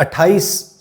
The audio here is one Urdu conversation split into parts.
28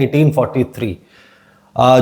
1843,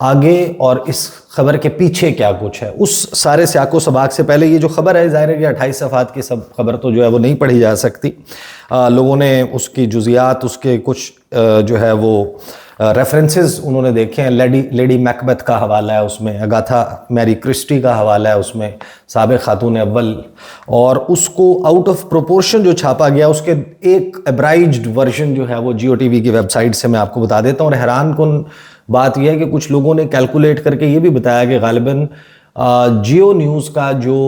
آگے اور اس خبر کے پیچھے کیا کچھ ہے، اس سارے سیاق و سباق سے پہلے یہ جو خبر ہے، ظاہر ہے کہ 28 صفحات کی سب خبر تو جو ہے وہ نہیں پڑھی جا سکتی. لوگوں نے اس کی جزیات، اس کے کچھ جو ہے وہ ریفرنسز انہوں نے دیکھے ہیں. لیڈی میکبتھ کا حوالہ ہے اس میں، اگاتھا میری کرسٹی کا حوالہ ہے اس میں، سابق خاتون اول، اور اس کو آؤٹ آف پروپورشن جو چھاپا گیا اس کے ایک ابرائجڈ ورژن جو ہے وہ جیو ٹی وی کی ویب سائٹ سے میں آپ کو بتا دیتا ہوں. اور حیران کن بات یہ ہے کہ کچھ لوگوں نے کیلکولیٹ کر کے یہ بھی بتایا کہ غالباً جیو نیوز کا جو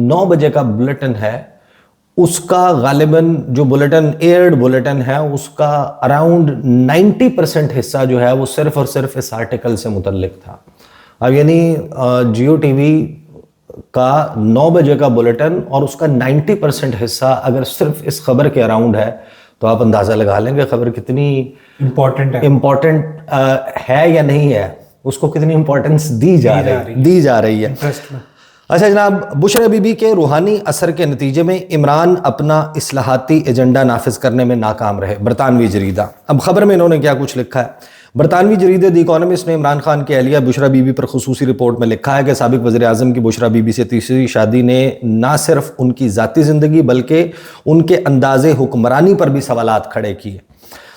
9 بجے کا بلیٹن ہے، اس کا غالباً جو ایئرڈ بلیٹن ہے، اس کا اراؤنڈ 90% حصہ جو ہے وہ صرف اور صرف اس آرٹیکل سے متعلق تھا. اب یعنی جیو ٹی وی کا 9 بجے کا بلیٹن اور اس کا 90% حصہ اگر صرف اس خبر کے اراؤنڈ ہے تو آپ اندازہ لگا لیں کہ خبر کتنی امپورٹنٹ ہے یا نہیں ہے، اس کو کتنی امپورٹنس دی جا رہی ہے. اچھا جناب، بشرا بی بی کے روحانی اثر کے نتیجے میں عمران اپنا اصلاحاتی ایجنڈا نافذ کرنے میں ناکام رہے. برطانوی جریدہ، اب خبر میں انہوں نے کیا کچھ لکھا ہے. برطانوی جریدہ دی اکانومسٹ نے عمران خان کی اہلیہ بشرا بی بی پر خصوصی رپورٹ میں لکھا ہے کہ سابق وزیر اعظم کی بشرا بی بی سے تیسری شادی نے نہ صرف ان کی ذاتی زندگی بلکہ ان کے انداز حکمرانی پر بھی سوالات کھڑے کیے.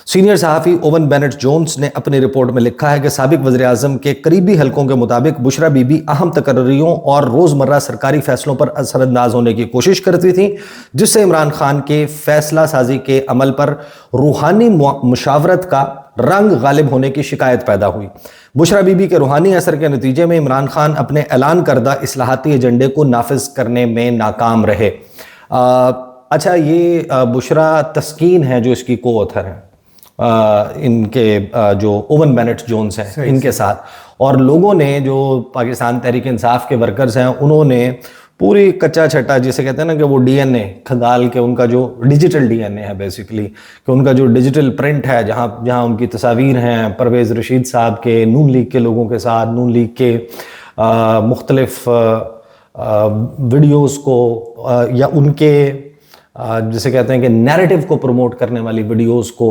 سینئر صحافی اوون بینٹ جونز نے اپنی رپورٹ میں لکھا ہے کہ سابق وزیر اعظم کے قریبی حلقوں کے مطابق بشرا بی بی اہم تقرریوں اور روزمرہ سرکاری فیصلوں پر اثر انداز ہونے کی کوشش کرتی تھیں، جس سے عمران خان کے فیصلہ سازی کے عمل پر روحانی مشاورت کا رنگ غالب ہونے کی شکایت پیدا ہوئی. بشرا بی بی کے روحانی اثر کے نتیجے میں عمران خان اپنے اعلان کردہ اصلاحاتی ایجنڈے کو نافذ کرنے میں ناکام رہے. اچھا، یہ بشرا تسکین ہے جو اس کی کو آتھر ہے، ان کے جو اوون بینٹ جونز ہیں ان کے ساتھ، اور لوگوں نے جو پاکستان تحریک انصاف کے ورکرز ہیں انہوں نے پوری کچا چھٹا، جسے کہتے ہیں نا کہ وہ ڈی این اے کھنگال کے، ان کا جو ڈیجیٹل ڈی این اے ہے بیسیکلی، کہ ان کا جو ڈیجیٹل پرنٹ ہے جہاں ان کی تصاویر ہیں پرویز رشید صاحب کے، نون لیگ کے لوگوں کے ساتھ، نون لیگ کے مختلف ویڈیوز کو یا ان کے جسے کہتے ہیں کہ نیریٹو کو پروموٹ کرنے والی ویڈیوز کو،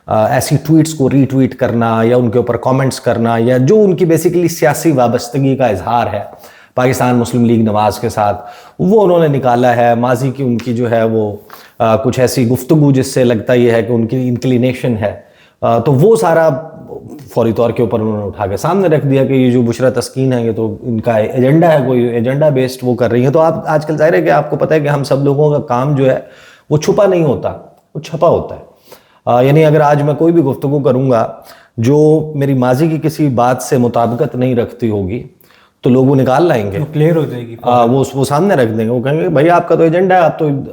ایسی ٹویٹس کو ری ٹویٹ کرنا یا ان کے اوپر کامنٹس کرنا، یا جو ان کی بیسیکلی سیاسی وابستگی کا اظہار ہے پاکستان مسلم لیگ نواز کے ساتھ، وہ انہوں نے نکالا ہے. ماضی کی ان کی جو ہے وہ کچھ ایسی گفتگو جس سے لگتا یہ ہے کہ ان کی انکلینیشن ہے، تو وہ سارا فوری طور کے اوپر انہوں نے اٹھا کے سامنے رکھ دیا کہ یہ جو بشرا تسکین ہے یہ تو ان کا ایجنڈا ہے، کوئی ایجنڈا بیسڈ وہ کر رہی ہیں. تو آپ آج کل ظاہر ہے کہ آپ کو پتہ ہے کہ ہم سب لوگوں کا کام جو ہے وہ چھپا نہیں ہوتا، وہ چھپا ہوتا ہے. یعنی اگر آج میں کوئی بھی گفتگو کروں گا جو میری ماضی کی کسی بات سے مطابقت نہیں رکھتی ہوگی تو لوگ وہ نکال لائیں گے، کلیئر ہو جائے گی، وہ سامنے رکھ دیں گے. وہ کہیں گے بھائی آپ کا تو ایجنڈا ہے،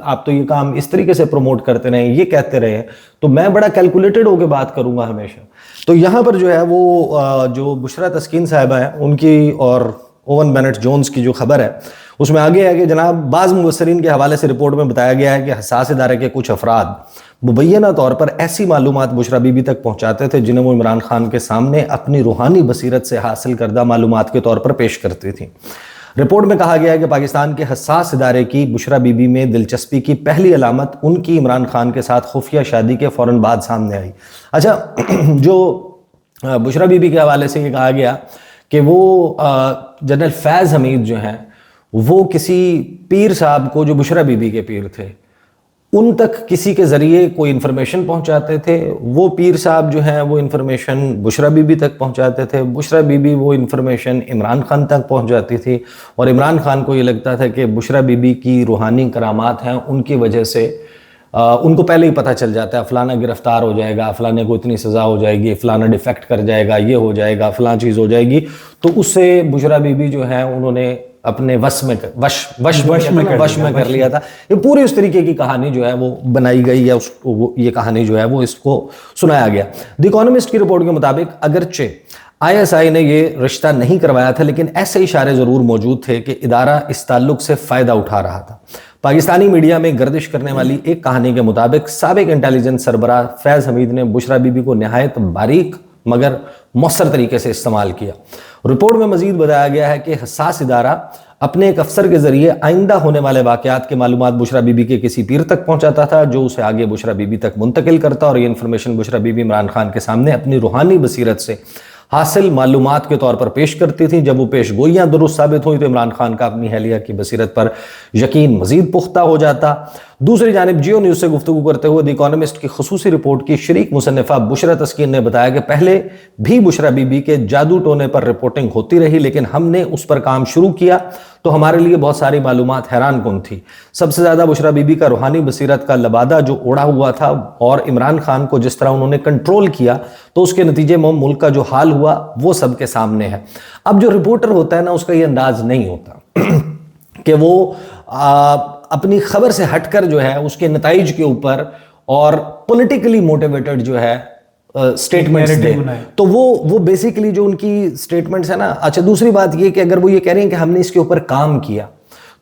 آپ تو یہ کام اس طریقے سے پروموٹ کرتے رہے، یہ کہتے رہے، تو میں بڑا کیلکولیٹڈ ہو کے بات کروں گا ہمیشہ. تو یہاں پر جو ہے وہ جو بشرا تسکین صاحبہ ہیں ان کی اور اوون بینٹ جونز کی جو خبر ہے اس میں آگے ہے کہ جناب بعض مبصرین کے حوالے سے رپورٹ میں بتایا گیا ہے کہ حساس ادارے کے کچھ افراد مبینہ طور پر ایسی معلومات بشرا بی بی تک پہنچاتے تھے جنہیں وہ عمران خان کے سامنے اپنی روحانی بصیرت سے حاصل کردہ معلومات کے طور پر پیش کرتی تھیں. رپورٹ میں کہا گیا ہے کہ پاکستان کے حساس ادارے کی بشرا بی بی میں دلچسپی کی پہلی علامت ان کی عمران خان کے ساتھ خفیہ شادی کے فوراً بعد سامنے آئی. اچھا، جو بشرا بی بی کے حوالے سے یہ کہا گیا کہ وہ جنرل فیض حمید جو ہیں وہ کسی پیر صاحب کو، جو بشرا بی بی کے پیر تھے، ان تک کسی کے ذریعے کوئی انفارمیشن پہنچاتے تھے. وہ پیر صاحب جو ہیں وہ انفارمیشن بشرا بی بی تک پہنچاتے تھے، بشرا بی بی وہ انفارمیشن عمران خان تک پہنچ جاتی تھی، اور عمران خان کو یہ لگتا تھا کہ بشرا بی بی کی روحانی کرامات ہیں، ان کی وجہ سے ان کو پہلے ہی پتہ چل جاتا ہے فلانا گرفتار ہو جائے گا، فلانے کو اتنی سزا ہو جائے گی، فلانا ڈیفیکٹ کر جائے گا، یہ ہو جائے گا، فلاں چیز ہو جائے گی. تو اس سے بشرا بی بی جو ہے انہوں نے اپنے وش میں کر لیا تھا. یہ پوری اس طریقے کی کہانی جو ہے وہ بنائی گئی ہے، یہ کہانی جو ہے وہ اس کو سنایا گیا. دی اکانومسٹ کی رپورٹ کے مطابق اگرچہ آئی ایس آئی نے یہ رشتہ نہیں کروایا تھا، لیکن ایسے اشارے ضرور موجود تھے کہ ادارہ اس تعلق سے فائدہ اٹھا رہا تھا. پاکستانی میڈیا میں گردش کرنے والی ایک کہانی کے مطابق سابق انٹیلیجنس سربراہ فیض حمید نے بشرا بی بی کو نہایت باریک مگر مؤثر طریقے سے استعمال کیا. رپورٹ میں مزید بتایا گیا ہے کہ حساس ادارہ اپنے ایک افسر کے ذریعے آئندہ ہونے والے واقعات کے معلومات بشرا بی بی کے کسی پیر تک پہنچاتا تھا، جو اسے آگے بشرا بی بی تک منتقل کرتا، اور یہ information Bushra be be Imran Khan کے سامنے اپنی روحانی بصیرت سے حاصل معلومات کے طور پر پیش کرتی تھیں. جب وہ پیش گوئیاں درست ثابت ہوئی تو عمران خان کا اپنی اہلیہ کی بصیرت پر یقین مزید پختہ ہو جاتا. دوسری جانب جیو نیوز سے گفتگو کرتے ہوئے دی اکانومسٹ کی خصوصی رپورٹ کی شریک مصنفہ بشرا تسکین نے بتایا کہ پہلے بھی بشرا بی بی کے جادو ٹونے پر رپورٹنگ ہوتی رہی، لیکن ہم نے اس پر کام شروع کیا تو ہمارے لیے بہت ساری معلومات حیران کن تھی. سب سے زیادہ بشرا بی بی کا روحانی بصیرت کا لبادہ جو اڑا ہوا تھا اور عمران خان کو جس طرح انہوں نے کنٹرول کیا تو اس کے نتیجے میں ملک کا جو حال ہوا وہ سب کے سامنے ہے. اب جو رپورٹر ہوتا ہے نا، اس کا یہ انداز نہیں ہوتا کہ وہ اپنی خبر سے ہٹ کر جو ہے اس کے نتائج کے اوپر اور پولیٹیکلی موٹیویٹڈ جو ہے سٹیٹمنٹس دے. تو وہ بیسیکلی جو ان کی سٹیٹمنٹس ہیں نا. اچھا، دوسری بات یہ کہ اگر وہ یہ کہہ رہے ہیں کہ ہم نے اس کے اوپر کام کیا،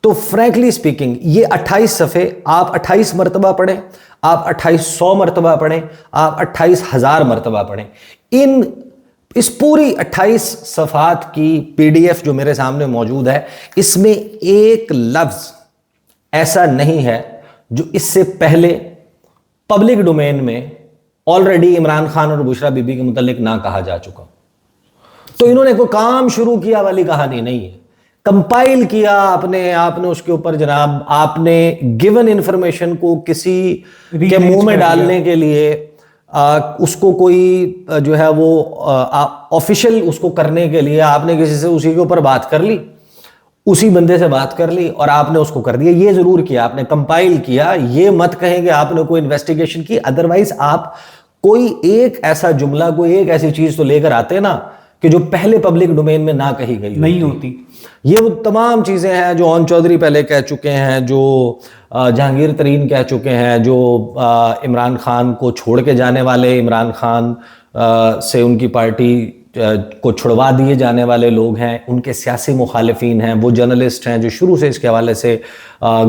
تو فرینکلی اسپیکنگ یہ 28 صفحے آپ 28 مرتبہ پڑھیں، آپ 2800 مرتبہ پڑھیں، آپ 28,000 مرتبہ پڑھیں، اس پوری 28 صفحات کی پی ڈی ایف جو میرے سامنے موجود ہے، اس میں ایک لفظ ایسا نہیں ہے جو اس سے پہلے پبلک ڈومین میں آلریڈی عمران خان اور بشرا بی بی کے متعلق نہ کہا جا چکا. تو انہوں نے کوئی کام شروع کیا والی کہانی نہیں ہے. کمپائل کیا آپ نے اس کے اوپر جناب آپ نے گیون انفارمیشن کو کسی کے منہ میں ڈالنے کے لیے اس کو کوئی جو ہے وہ آفیشیل اس کو کرنے کے لیے آپ نے کسی سے اسی کے اوپر بات کر لی، اسی بندے سے بات کر لی اور آپ نے اس کو کر دیا. یہ ضرور کیا آپ نے، کمپائل کیا. یہ مت کہیں کہ آپ نے کوئی انویسٹیگیشن کی. ادروائز آپ کوئی ایک ایسا جملہ، کوئی ایک ایسی چیز تو لے کر آتے نا کہ جو پہلے پبلک ڈومین میں نہ کہی گئی نہیں ہوتی. یہ وہ تمام چیزیں ہیں جو اون چودھری پہلے کہہ چکے ہیں، جو جہانگیر ترین کہہ چکے ہیں، جو عمران خان کو چھوڑ کے جانے والے، عمران خان سے ان کی پارٹی کو چھڑوا دیے جانے والے لوگ ہیں، ان کے سیاسی مخالفین ہیں، وہ جرنلسٹ ہیں جو شروع سے اس کے حوالے سے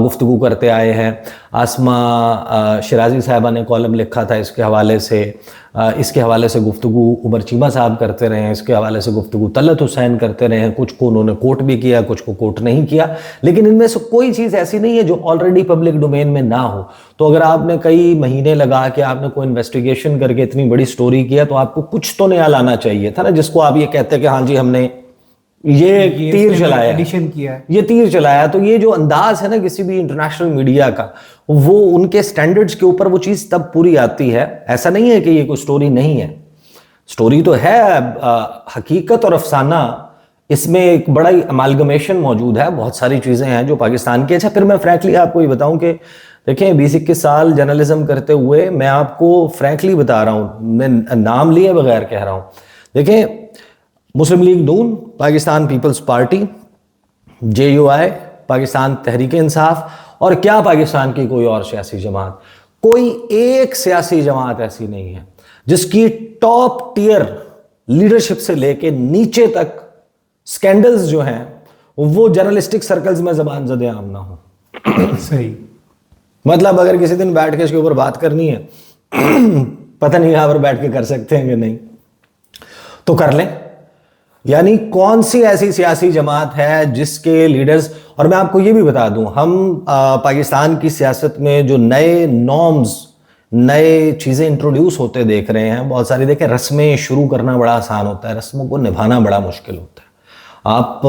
گفتگو کرتے آئے ہیں. آسما شرازی صاحبہ نے کالم لکھا تھا اس کے حوالے سے گفتگو عمر چیمہ صاحب کرتے رہے ہیں، اس کے حوالے سے گفتگو طلعت حسین کرتے رہے ہیں. کچھ کو انہوں نے کوٹ بھی کیا، کچھ کو کوٹ نہیں کیا، لیکن ان میں سے کوئی چیز ایسی نہیں ہے جو آلریڈی پبلک ڈومین میں نہ ہو. تو اگر آپ نے کئی مہینے لگا کے آپ نے کوئی انویسٹیگیشن کر کے اتنی بڑی سٹوری کیا تو آپ کو کچھ تو نیا لانا چاہیے تھا نا، جس کو آپ یہ کہتے کہ ہاں جی ہم نے یہ تیر چلایا. تو یہ جو انداز ہے نا کسی بھی انٹرنیشنل میڈیا کا، وہ ان کے سٹینڈرڈز کے اوپر وہ چیز تب پوری آتی ہے. ایسا نہیں ہے کہ یہ کوئی سٹوری نہیں ہے، سٹوری تو ہے. حقیقت اور افسانہ اس میں ایک بڑا ہی امالگمیشن موجود ہے. بہت ساری چیزیں ہیں جو پاکستان کی. اچھا، پھر میں فرینکلی آپ کو یہ بتاؤں کہ دیکھیں 20-21 سال جرنلزم کرتے ہوئے میں آپ کو فرینکلی بتا رہا ہوں، میں نام لیے بغیر کہہ رہا ہوں. دیکھیں، مسلم لیگ نون، پاکستان پیپلز پارٹی، JUI، پاکستان تحریک انصاف، اور کیا پاکستان کی کوئی اور سیاسی جماعت، کوئی ایک سیاسی جماعت ایسی نہیں ہے جس کی ٹاپ ٹیئر لیڈرشپ سے لے کے نیچے تک سکینڈلز جو ہیں وہ جرنلسٹک سرکلز میں زبان زد عام نہ ہو. صحیح. مطلب اگر کسی دن بیٹھ کے اس کے اوپر بات کرنی ہے، پتہ نہیں یہاں پر بیٹھ کے کر سکتے ہیں کہ نہیں، تو کر لیں. یعنی کون سی ایسی سیاسی جماعت ہے جس کے لیڈرز، اور میں آپ کو یہ بھی بتا دوں، ہم پاکستان کی سیاست میں جو نئے نارمز، نئے چیزیں انٹروڈیوس ہوتے دیکھ رہے ہیں بہت ساری. دیکھیں، رسمیں شروع کرنا بڑا آسان ہوتا ہے، رسموں کو نبھانا بڑا مشکل ہوتا ہے. آپ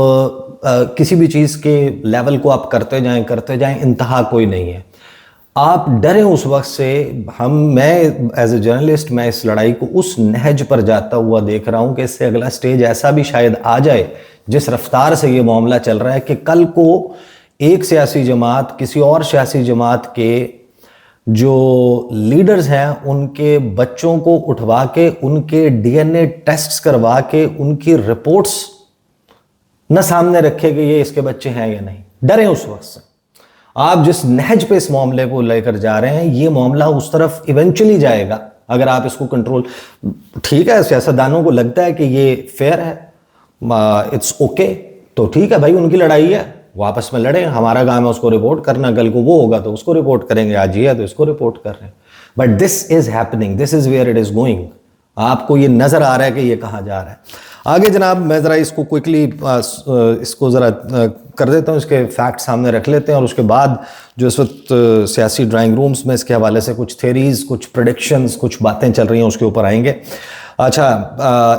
کسی بھی چیز کے لیول کو آپ کرتے جائیں، انتہا کوئی نہیں ہے. آپ ڈریں اس وقت سے. میں ایز اے جرنلسٹ میں اس لڑائی کو اس نہج پر جاتا ہوا دیکھ رہا ہوں کہ اس سے اگلا سٹیج ایسا بھی شاید آ جائے جس رفتار سے یہ معاملہ چل رہا ہے کہ کل کو ایک سیاسی جماعت کسی اور سیاسی جماعت کے جو لیڈرز ہیں ان کے بچوں کو اٹھوا کے ان کے DNA ٹیسٹس کروا کے ان کی رپورٹس نہ سامنے رکھے کہ یہ اس کے بچے ہیں یا نہیں. ڈریں اس وقت سے. آپ جس نہج پہ اس معاملے کو لے کر جا رہے ہیں یہ معاملہ اس طرف ایونچولی جائے گا اگر آپ اس کو کنٹرول. ٹھیک ہے، سیاستدانوں کو لگتا ہے کہ یہ فیئر ہے، اٹس اوکے، تو ٹھیک ہے بھائی، ان کی لڑائی ہے، وہ آپس میں لڑیں. ہمارا کام ہے اس کو رپورٹ کرنا. کل کو وہ ہوگا تو اس کو رپورٹ کریں گے، آج یہ ہے تو اس کو رپورٹ کر رہے ہیں. But this is happening, this is where it is going. آپ کو یہ نظر آ رہا ہے کہ یہ کہاں جا رہا ہے. آگے جناب میں ذرا اس کو کوئکلی اس کو ذرا کر دیتا ہوں، اس کے فیکٹ سامنے رکھ لیتے ہیں، اور اس کے بعد جو اس وقت سیاسی ڈرائنگ رومز میں اس کے حوالے سے کچھ تھیریز، کچھ پریڈکشنز، کچھ باتیں چل رہی ہیں اس کے اوپر آئیں گے. اچھا،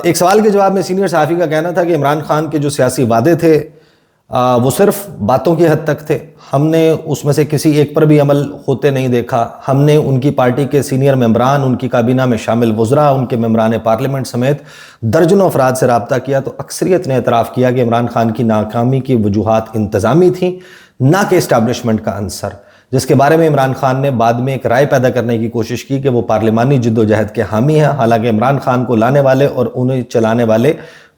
ایک سوال کے جواب میں سینئر صحافی کا کہنا تھا کہ عمران خان کے جو سیاسی وعدے تھے وہ صرف باتوں کی حد تک تھے، ہم نے اس میں سے کسی ایک پر بھی عمل ہوتے نہیں دیکھا. ہم نے ان کی پارٹی کے سینئر ممبران، ان کی کابینہ میں شامل وزراء، ان کے ممبران پارلیمنٹ سمیت درجنوں افراد سے رابطہ کیا تو اکثریت نے اعتراف کیا کہ عمران خان کی ناکامی کی وجوہات انتظامی تھیں، نہ کہ اسٹیبلشمنٹ کا عنصر، جس کے بارے میں عمران خان نے بعد میں ایک رائے پیدا کرنے کی کوشش کی کہ وہ پارلیمانی جد و جہد کے حامی ہیں، حالانکہ عمران خان کو لانے والے اور انہیں چلانے والے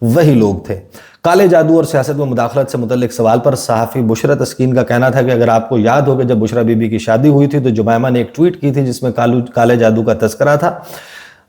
وہی لوگ تھے. کالے جادو اور سیاست میں مداخلت سے متعلق سوال پر صحافی بشرا تسکین کا کہنا تھا کہ اگر آپ کو یاد ہو کہ جب بشرا بی بی کی شادی ہوئی تھی تو جمائمہ نے ایک ٹویٹ کی تھی جس میں کالے جادو کا تذکرہ تھا،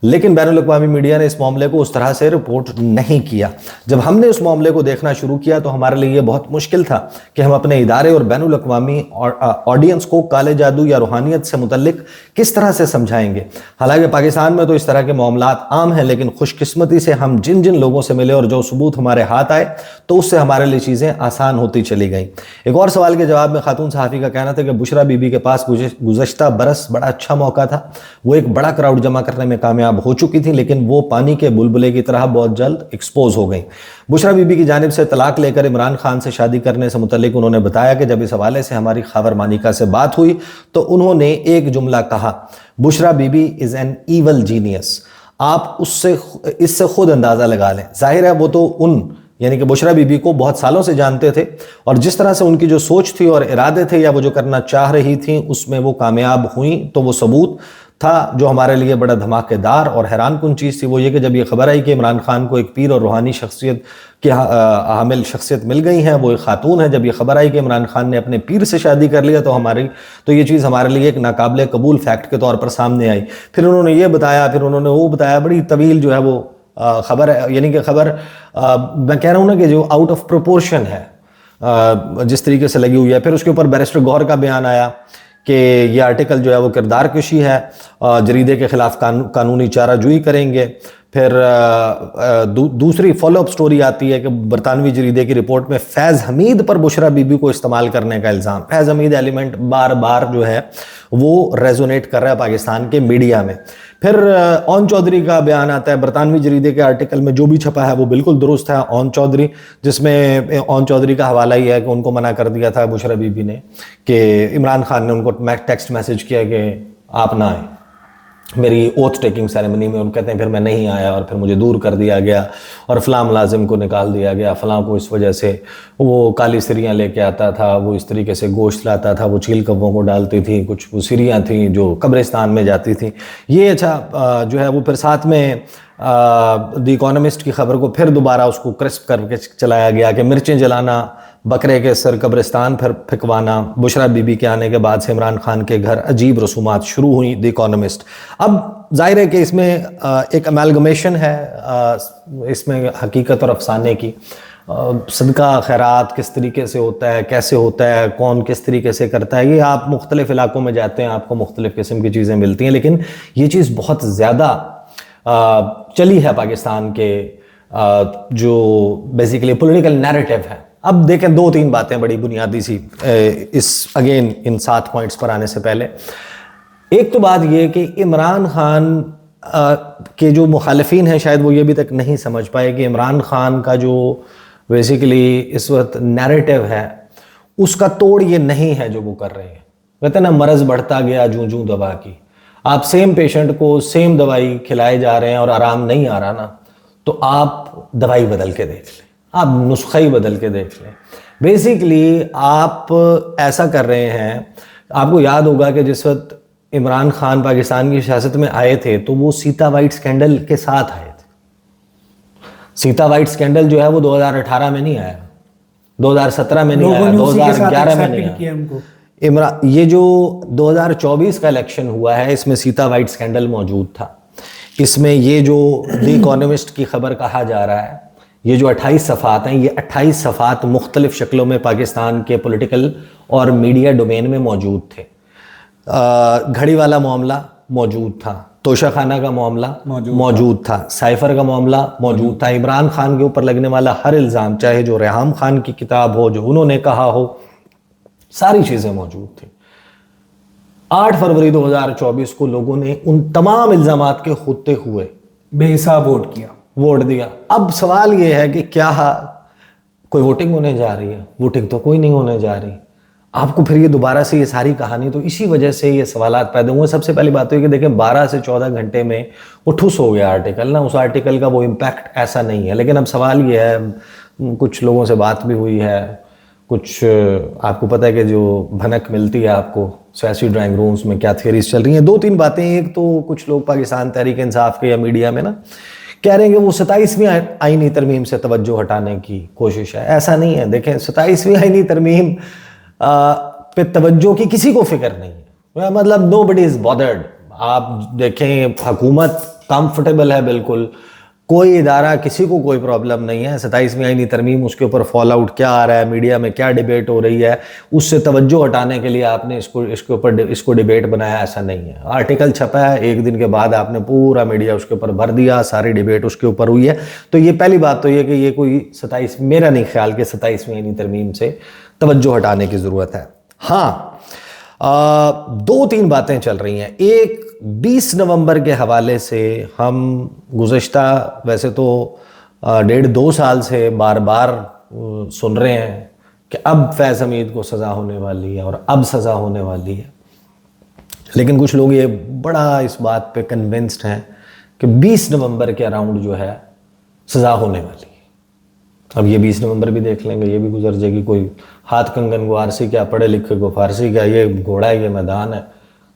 لیکن بین الاقوامی میڈیا نے اس معاملے کو اس طرح سے رپورٹ نہیں کیا. جب ہم نے اس معاملے کو دیکھنا شروع کیا تو ہمارے لیے یہ بہت مشکل تھا کہ ہم اپنے ادارے اور بین الاقوامی آڈینس کو کالے جادو یا روحانیت سے متعلق کس طرح سے سمجھائیں گے. حالانکہ پاکستان میں تو اس طرح کے معاملات عام ہیں، لیکن خوش قسمتی سے ہم جن جن لوگوں سے ملے اور جو ثبوت ہمارے ہاتھ آئے تو اس سے ہمارے لیے چیزیں آسان ہوتی چلی گئیں. ایک اور سوال کے جواب میں خاتون صحافی کا کہنا تھا کہ بشرا بی بی کے پاس گزشتہ برس بڑا اچھا موقع تھا، وہ ایک بڑا کراؤڈ جمع کرنے میں کامیاب ہو چکی تھی، لیکن وہ پانی کے بلبلے کی طرح بہت جلد ایکسپوز ہو گئیں. بشرا بی بی کی جانب سے طلاق لے کر عمران خان سے شادی کرنے سے متعلق انہوں نے بتایا کہ جب اس حوالے سے ہماری خاور مانیکا سے بات ہوئی تو انہوں نے ایک جملہ کہا، Bushra Bibi is an evil genius. آپ اس سے خود اندازہ لگا لیں. ظاہر ہے وہ تو یعنی کہ بشرا بی بی کو بہت سالوں سے جانتے تھے، اور جس طرح سے ان کی جو سوچ تھی اور ارادے تھے یا وہ جو کرنا چاہ رہی تھیں اس میں وہ کامیاب ہوئیں، تو وہ ثبوت تھا جو ہمارے لیے بڑا دھماکے دار اور حیران کن چیز تھی. وہ یہ کہ جب یہ خبر آئی کہ عمران خان کو ایک پیر اور روحانی شخصیت کی حامل شخصیت مل گئی ہیں، وہ ایک خاتون ہے، جب یہ خبر آئی کہ عمران خان نے اپنے پیر سے شادی کر لیا تو یہ چیز ہمارے لیے ایک ناقابل قبول فیکٹ کے طور پر سامنے آئی. پھر انہوں نے یہ بتایا، پھر انہوں نے وہ بتایا، بڑی طویل جو ہے وہ خبر ہے. یعنی کہ خبر میں کہہ رہا ہوں نا کہ جو آؤٹ آف پروپورشن ہے جس طریقے سے لگی ہوئی ہے. پھر اس کے اوپر بیرسٹر گوہر کا بیان آیا کہ یہ آرٹیکل جو ہے وہ کردار کشی ہے، جریدے کے خلاف قانونی چارہ جوئی کریں گے. پھر دوسری فالو اپ سٹوری آتی ہے کہ برطانوی جریدے کی رپورٹ میں فیض حمید پر بشرا بی بی کو استعمال کرنے کا الزام. فیض حمید ایلیمنٹ بار بار جو ہے وہ ریزونیٹ کر رہا ہے پاکستان کے میڈیا میں. پھر اون چودھری کا بیان آتا ہے برطانوی جریدے کے آرٹیکل میں، جو بھی چھپا ہے وہ بالکل درست ہے. اون چودھری، جس میں اون چودھری کا حوالہ یہ ہے کہ ان کو منع کر دیا تھا بشرا بی بی نے، کہ عمران خان نے ان کو ٹیکسٹ میسج کیا کہ آپ نہ آئیں میری اوتھ ٹیکنگ سیریمنی میں. ان کہتے ہیں پھر میں نہیں آیا اور پھر مجھے دور کر دیا گیا اور فلاں ملازم کو نکال دیا گیا، فلاں کو اس وجہ سے وہ کالی سریاں لے کے آتا تھا، وہ اس طریقے سے گوشت لاتا تھا، وہ چیل کبوں کو ڈالتی تھی، کچھ وہ سریاں تھیں جو قبرستان میں جاتی تھیں. یہ اچھا جو ہے وہ پھر ساتھ میں دی اکانومسٹ کی خبر کو پھر دوبارہ اس کو کرسپ کر کے چلایا گیا کہ مرچیں جلانا، بکرے کے سر قبرستان پھر پھکوانا. بشرا بی بی کے آنے کے بعد سے عمران خان کے گھر عجیب رسومات شروع ہوئیں. دی اکانومسٹ اب ظاہر ہے کہ اس میں ایک امیلگمیشن ہے اس میں حقیقت اور افسانے کی. صدقہ خیرات کس طریقے سے ہوتا ہے، کیسے ہوتا ہے، کون کس طریقے سے کرتا ہے، یہ آپ مختلف علاقوں میں جاتے ہیں آپ کو مختلف قسم کی چیزیں ملتی ہیں، لیکن یہ چیز بہت زیادہ چلی ہے پاکستان کے جو بیسیکلی پولیٹیکل نیریٹو ہے. اب دیکھیں 2-3 باتیں بڑی بنیادی سی ان 7 پوائنٹس پر آنے سے پہلے. ایک تو بات یہ کہ عمران خان کے جو مخالفین ہیں شاید وہ یہ بھی تک نہیں سمجھ پائے کہ عمران خان کا جو بیسیکلی اس وقت نیریٹو ہے اس کا توڑ یہ نہیں ہے جو وہ کر رہے ہیں. کہتے ہیں نا مرض بڑھتا گیا جوں جوں دوا کی. آپ سیم پیشنٹ کو سیم دوائی کھلائے جا رہے ہیں اور آرام نہیں آ رہا نا، تو آپ دوائی بدل کے دیکھ لیں، آپ نسخہ ہی بدل کے دیکھ لیں. بیسیکلی آپ ایسا کر رہے ہیں. آپ کو یاد ہوگا کہ جس وقت عمران خان پاکستان کی سیاست میں آئے تھے تو وہ سیتا وائٹ سکینڈل کے ساتھ آئے تھے. سیتا وائٹ سکینڈل جو ہے وہ 2018 میں نہیں آیا، 2017 میں نہیں آیا، 2011 میں نہیں آیا. یہ جو 2024 کا الیکشن ہوا ہے اس میں سیتا وائٹ سکینڈل موجود تھا. اس میں یہ جو دی اکانومسٹ کی خبر کہا جا رہا ہے، یہ جو 28 صفحات ہیں، یہ 28 صفحات مختلف شکلوں میں پاکستان کے پولیٹیکل اور میڈیا ڈومین میں موجود تھے. گھڑی والا معاملہ موجود تھا، توشہ خانہ کا معاملہ موجود تھا، سائفر کا معاملہ موجود تھا، عمران خان کے اوپر لگنے والا ہر الزام، چاہے جو ریحام خان کی کتاب ہو، جو انہوں نے کہا ہو، ساری چیزیں موجود تھیں. 8 فروری 2024 کو لوگوں نے ان تمام الزامات کے ہوتے ہوئے بے حساب ووٹ دیا. اب سوال یہ ہے کہ کیا کوئی ووٹنگ ہونے جا رہی ہے؟ ووٹنگ تو کوئی نہیں ہونے جا رہی. آپ کو پھر یہ دوبارہ سے یہ ساری کہانی، تو اسی وجہ سے یہ سوالات پیدا ہوئے. سب سے پہلی بات تو یہ کہ دیکھیں 12 سے 14 گھنٹے میں وہ ٹھوس ہو گیا آرٹیکل نا. اس آرٹیکل کا وہ امپیکٹ ایسا نہیں ہے. لیکن اب سوال یہ ہے، کچھ لوگوں سے بات بھی ہوئی ہے، کچھ آپ کو پتہ ہے کہ جو بھنک ملتی ہے آپ کو سیاسی ڈرائنگ رومز میں کیا تھیوریز چل رہی ہیں. 2-3 باتیں. ایک تو کچھ لوگ پاکستان تحریک انصاف کے یا میڈیا میں نا کہہ رہے ہیں کہ وہ 27ویں آئینی ترمیم سے توجہ ہٹانے کی کوشش ہے. ایسا نہیں ہے. دیکھیں 27ویں آئینی ترمیم پہ توجہ کی کسی کو فکر نہیں ہے. مطلب نو بڈی از بادرڈ. آپ دیکھیں حکومت کمفرٹیبل ہے بالکل، کوئی ادارہ کسی کو کوئی پرابلم نہیں ہے. 27ویں آئینی ترمیم، اس کے اوپر فال آؤٹ کیا آ رہا ہے، میڈیا میں کیا ڈیبیٹ ہو رہی ہے، اس سے توجہ ہٹانے کے لیے آپ نے اس کو ڈیبیٹ بنایا، ایسا نہیں ہے. آرٹیکل چھپا ہے، 1 دن کے بعد آپ نے پورا میڈیا اس کے اوپر بھر دیا، ساری ڈیبیٹ اس کے اوپر ہوئی ہے. تو یہ پہلی بات تو یہ کہ یہ کوئی 27، میرا نہیں خیال کہ 27ویں آئینی ترمیم سے توجہ ہٹانے کی ضرورت ہے. ہاں 2-3 باتیں چل رہی ہیں. ایک 20 نومبر کے حوالے سے ہم گزشتہ ویسے تو 1.5-2 سال سے بار بار سن رہے ہیں کہ اب فیض حمید کو سزا ہونے والی ہے اور اب سزا ہونے والی ہے. لیکن کچھ لوگ یہ بڑا اس بات پہ کنونسڈ ہیں کہ 20 نومبر کے اراؤنڈ جو ہے سزا ہونے والی ہے. اب یہ 20 نومبر بھی دیکھ لیں گے، یہ بھی گزر جائے گی. کوئی ہاتھ کنگن کو آرسی کیا، پڑھے لکھے کو فارسی کیا، یہ گھوڑا ہے، یہ میدان ہے.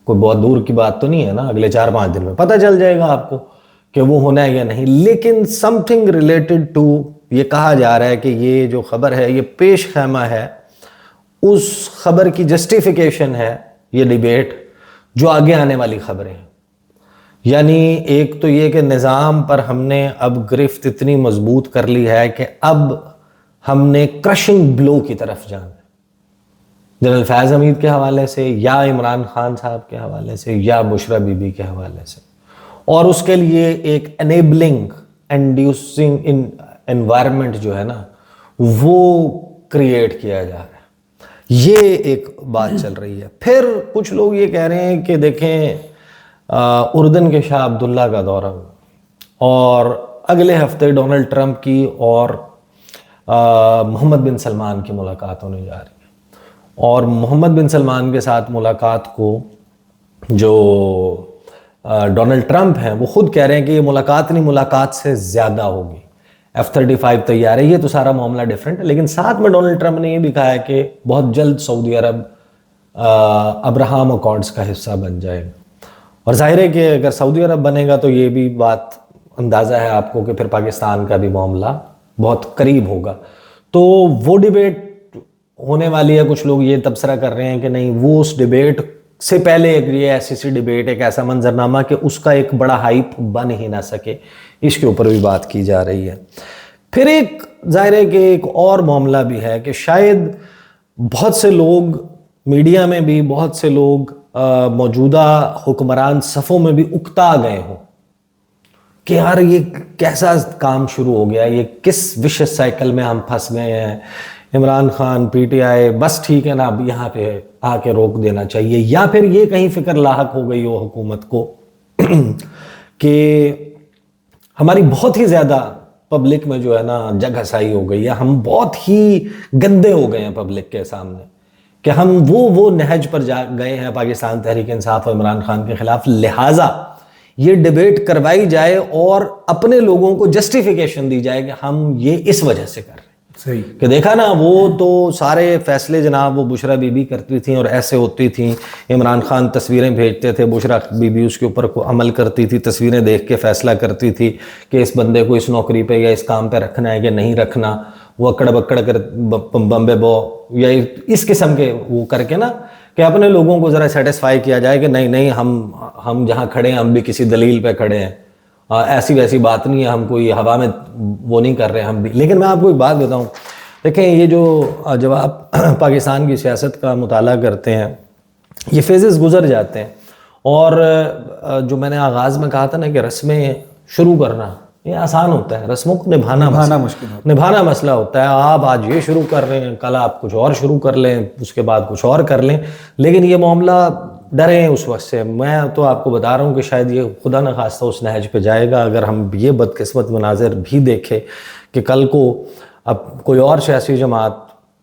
کوئی بہت دور کی بات تو نہیں ہے نا. اگلے 4-5 دن میں پتہ چل جائے گا آپ کو کہ وہ ہونا ہے یا نہیں. لیکن سم تھنگ ریلیٹڈ ٹو، یہ کہا جا رہا ہے کہ یہ جو خبر ہے یہ پیش خیمہ ہے اس خبر کی جسٹیفیکیشن ہے یہ ڈیبیٹ جو آگے آنے والی خبریں ہیں. یعنی ایک تو یہ کہ نظام پر ہم نے اب گرفت اتنی مضبوط کر لی ہے کہ اب ہم نے کرشنگ بلو کی طرف جانا ہے. جنرل فیض حمید کے حوالے سے یا عمران خان صاحب کے حوالے سے یا بشرا بی بی کے حوالے سے. اور اس کے لیے ایک انیبلنگ انڈیوسنگ انوائرمنٹ جو ہے نا وہ کریٹ کیا جا رہا ہے. یہ ایک بات چل رہی ہے. پھر کچھ لوگ یہ کہہ رہے ہیں کہ دیکھیں اردن کے شاہ عبداللہ کا دورہ اور اگلے ہفتے ڈونلڈ ٹرمپ کی اور محمد بن سلمان کی ملاقات ہونے جا رہی ہے. اور محمد بن سلمان کے ساتھ ملاقات کو جو ڈونلڈ ٹرمپ ہیں وہ خود کہہ رہے ہیں کہ یہ ملاقات نہیں، ملاقات سے زیادہ ہوگی. F-35 تیار ہے. یہ تو سارا معاملہ ڈیفرنٹ ہے. لیکن ساتھ میں ڈونلڈ ٹرمپ نے یہ بھی کہا ہے کہ بہت جلد سعودی عرب ابراہم اکارڈز کا حصہ بن جائے گا. اور ظاہر ہے کہ اگر سعودی عرب بنے گا تو یہ بھی بات اندازہ ہے آپ کو کہ پھر پاکستان کا بھی معاملہ بہت قریب ہوگا. تو وہ ڈیبیٹ ہونے والی ہے. کچھ لوگ یہ تبصرہ کر رہے ہیں کہ نہیں، وہ اس ڈیبیٹ سے پہلے یہ ایسی ڈیبیٹ، ایک ایسا منظرنامہ کہ اس کا ایک بڑا ہائپ بن ہی نہ سکے، اس کے اوپر بھی بات کی جا رہی ہے. پھر ایک ظاہر ہے کہ ایک اور معاملہ بھی ہے کہ شاید بہت سے لوگ میڈیا میں بھی، بہت سے لوگ موجودہ حکمران صفوں میں بھی اکتا گئے ہوں کہ یار یہ کیسا کام شروع ہو گیا، یہ کس وشس سائیکل میں ہم پھنس گئے ہیں. Imran Khan, P T I, بس ٹھیک ہے نا، اب یہاں پہ آ کے روک دینا چاہیے. یا پھر یہ کہیں فکر لاحق ہو گئی ہو حکومت کو کہ ہماری بہت ہی زیادہ پبلک میں جو ہے نا جگ ہسائی ہو گئی ہے، ہم بہت ہی گندے ہو گئے ہیں پبلک کے سامنے، کہ ہم وہ نہج پر جا گئے ہیں پاکستان تحریک انصاف اور عمران خان کے خلاف. لہٰذا یہ ڈیبیٹ کروائی جائے اور اپنے لوگوں کو جسٹیفیکیشن دی جائے کہ ہم یہ اس وجہ سے کر رہے ہیں. صحیح کہ دیکھا نا، وہ تو سارے فیصلے جناب وہ بشرا بی بی کرتی تھیں اور ایسے ہوتی تھیں. عمران خان تصویریں بھیجتے تھے، بشرا بی بی اس کے اوپر کو عمل کرتی تھی، تصویریں دیکھ کے فیصلہ کرتی تھی کہ اس بندے کو اس نوکری پہ یا اس کام پہ رکھنا ہے کہ نہیں رکھنا. وہ اکڑ بکڑ کر بمبے بو یا اس قسم کے وہ کر کے نا کہ اپنے لوگوں کو ذرا سیٹسفائی کیا جائے کہ نہیں ہم جہاں کھڑے ہیں ہم بھی کسی دلیل پہ کھڑے ہیں، ایسی ویسی بات نہیں ہے، ہم کوئی ہوا میں وہ نہیں کر رہے ہم بھی. لیکن میں آپ کو ایک بات بتاؤں، دیکھیں یہ جو جب آپ پاکستان کی سیاست کا مطالعہ کرتے ہیں یہ فیزز گزر جاتے ہیں. اور جو میں نے آغاز میں کہا تھا نا کہ رسمیں شروع کرنا یہ آسان ہوتا ہے، رسموں کو نبھانا مسئلہ ہوتا ہے. آپ آج یہ شروع کر رہے ہیں، کل آپ کچھ اور شروع کر لیں، اس کے بعد کچھ اور کر لیں. لیکن یہ معاملہ ڈرے ہیں اس وقت سے. میں تو آپ کو بتا رہا ہوں کہ شاید یہ خدا نخواستہ اس نہج پہ جائے گا اگر ہم یہ بدقسمت مناظر بھی دیکھیں کہ کل کو اب کوئی اور سیاسی جماعت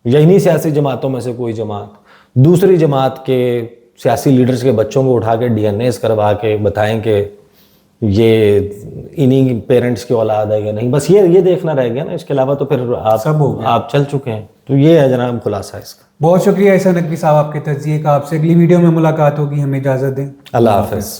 یا انہی سیاسی جماعتوں میں سے کوئی جماعت دوسری جماعت کے سیاسی لیڈرز کے بچوں کو اٹھا کے ڈی این ایز کروا کے بتائیں کہ یہ انہی پیرنٹس کی اولاد ہے یا نہیں. بس یہ دیکھنا رہ گیا نا, اس کے علاوہ تو پھر آپ چل چکے ہیں. تو یہ ہے جناب خلاصہ اس کا. بہت شکریہ احسان نقوی صاحب آپ کے تجزیے کا. آپ سے اگلی ویڈیو میں ملاقات ہوگی, ہمیں اجازت دیں. اللہ حافظ.